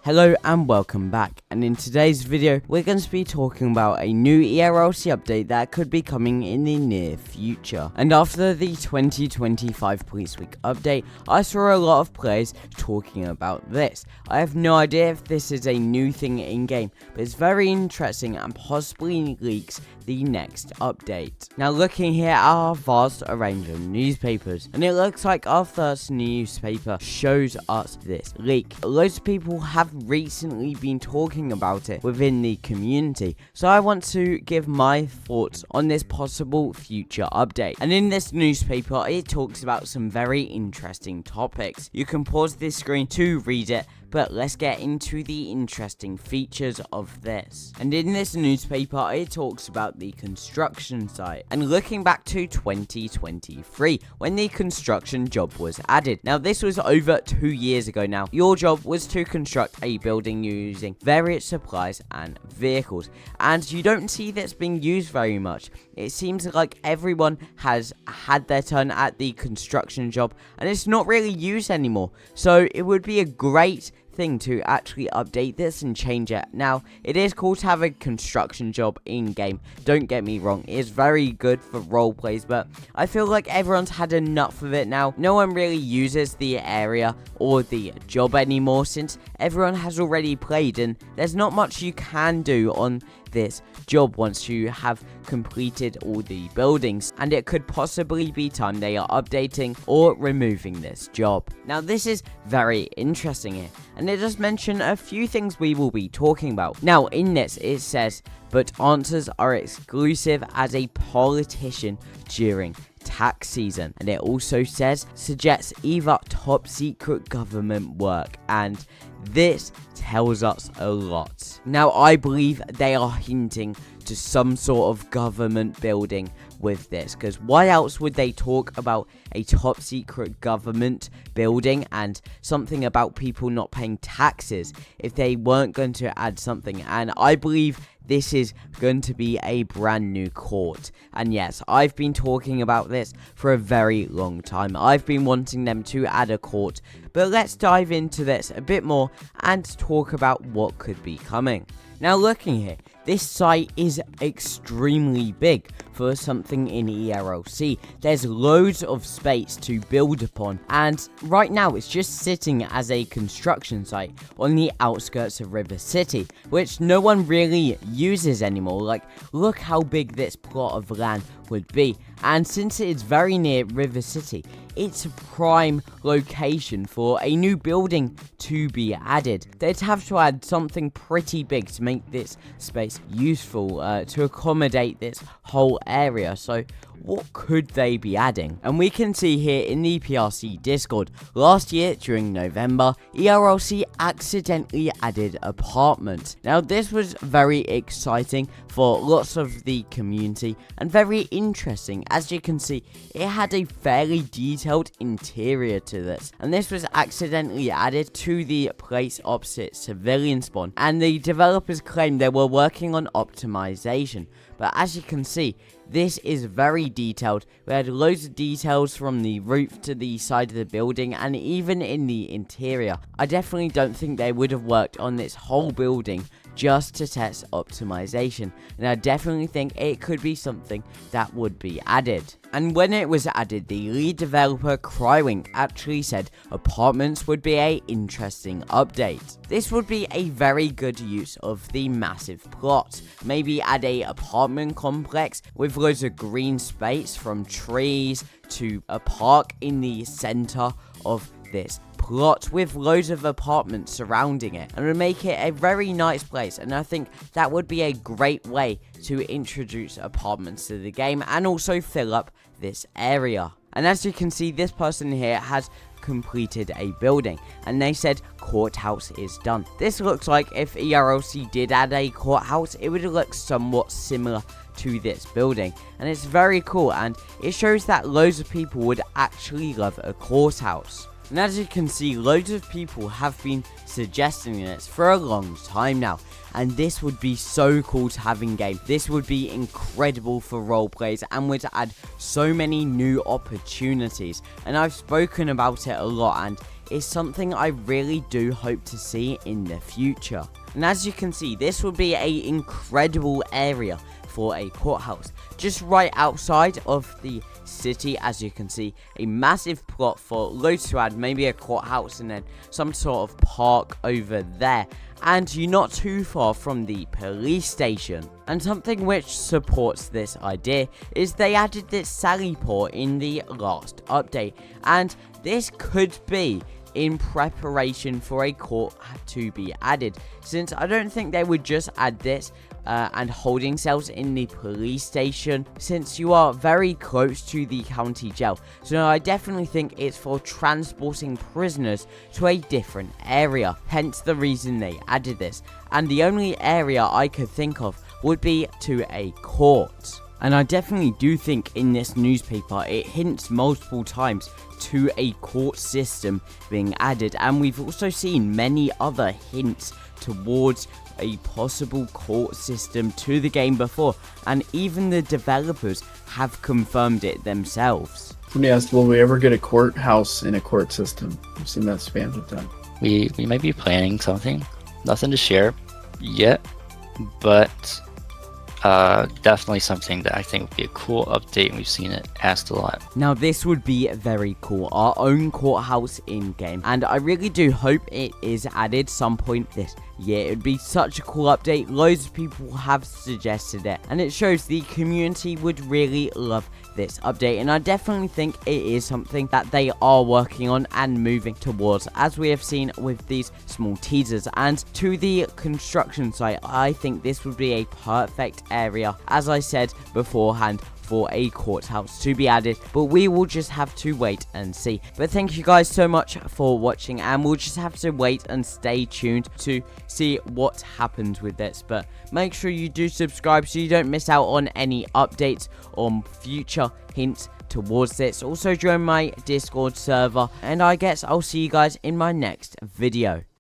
Hello and welcome back, and in today's video we're going to be talking about a new ERLC update that could be coming in the near future. And after the 2025 Police Week update, I saw a lot of players talking about this. I have no idea if this is a new thing in game, but it's very interesting and possibly leaks the next update. Now looking here at our vast range of newspapers, and it looks like our first newspaper shows us this leak. Loads of people have recently been talking about it within the community, so I want to give my thoughts on this possible future update. And in this newspaper it talks about some very interesting topics. You can pause this screen to read it, but let's get into the interesting features of this. And in this newspaper it talks about the construction site, and looking back to 2023 when the construction job was added. Now this was over 2 years ago now. Your job was to construct a building using various supplies and vehicles, and you don't see this being used very much. It seems like everyone has had their turn at the construction job and it's not really used anymore, so it would be a great thing to actually update this and change it. Now it is cool to have a construction job in game, don't get me wrong, it is very good for role plays, but I feel like everyone's had enough of it now. No one really uses the area or the job anymore since everyone has already played, and there's not much you can do on this job once you have completed all the buildings, and it could possibly be time they are updating or removing this job. Now this is very interesting here, and it does mention a few things we will be talking about. Now in this it says, but answers are exclusive as a politician during tax season, and it also says suggests either top secret government work, and this tells us a lot. Now I believe they are hinting to some sort of government building with this, because why else would they talk about a top secret government building and something about people not paying taxes if they weren't going to add something? And I believe this is going to be a brand new court. And yes, I've been talking about this for a very long time. I've been wanting them to add a court, but let's dive into this a bit more and talk about what could be coming. Now looking here, this site is extremely big for something in ERLC. There's loads of space to build upon, and right now it's just sitting as a construction site on the outskirts of River City, which no one really uses anymore. Like, look how big this plot of land would be, and since it is very near River City, it's a prime location for a new building to be added. They'd have to add something pretty big to make this space useful to accommodate this whole area. So what could they be adding? And we can see here in the PRC Discord, last year during November, ERLC accidentally added apartments. Now this was very exciting for lots of the community and very interesting. As you can see, it had a fairly detailed interior to this, and this was accidentally added to the place opposite civilian spawn, and the developers claimed they were working on optimization. But as you can see, this is very detailed. We had loads of details from the roof to the side of the building and even in the interior. I definitely don't think they would have worked on this whole building just to test optimization, and I definitely think it could be something that would be added. And when it was added, the lead developer Crywink actually said apartments would be a interesting update. This would be a very good use of the massive plot. Maybe add a apartment complex with loads of green space, from trees to a park in the center of this plot with loads of apartments surrounding it, and would make it a very nice place. And I think that would be a great way to introduce apartments to the game and also fill up this area. And as you can see, this person here has completed a building, and they said courthouse is done. This looks like if ERLC did add a courthouse, it would look somewhat similar to this building, and it's very cool, and it shows that loads of people would actually love a courthouse. And as you can see, loads of people have been suggesting this for a long time now, and this would be so cool to have in game. This would be incredible for roleplays and would add so many new opportunities, and I've spoken about it a lot, and is something I really do hope to see in the future. And as you can see, this would be an incredible area for a courthouse, just right outside of the city. As you can see, a massive plot for loads to add, maybe a courthouse and then some sort of park over there, and you're not too far from the police station. And something which supports this idea is they added this Sally port in the last update, and this could be in preparation for a court to be added, since I don't think they would just add this and holding cells in the police station, since you are very close to the county jail. So no, I definitely think it's for transporting prisoners to a different area, hence the reason they added this. And the only area I could think of would be to a court. And I definitely do think in this newspaper it hints multiple times to a court system being added, and we've also seen many other hints towards a possible court system to the game before, and even the developers have confirmed it themselves. Somebody asked, will we ever get a courthouse in a court system? I've seen that spammed with them. We might be planning something. Nothing to share yet, but definitely something that I think would be a cool update. We've seen it asked a lot. Now this would be very cool, our own courthouse in game, and I really do hope it is added some point this year. It would be such a cool update. Loads of people have suggested it, and it shows the community would really love this update, and I definitely think it is something that they are working on and moving towards, as we have seen with these small teasers. And to the construction site, I think this would be a perfect area, as I said beforehand, for a courthouse to be added, but we will just have to wait and see. But thank you guys so much for watching, and we'll just have to wait and stay tuned to see what happens with this. But make sure you do subscribe so you don't miss out on any updates on future hints towards this. Also join my Discord server, and I guess I'll see you guys in my next video.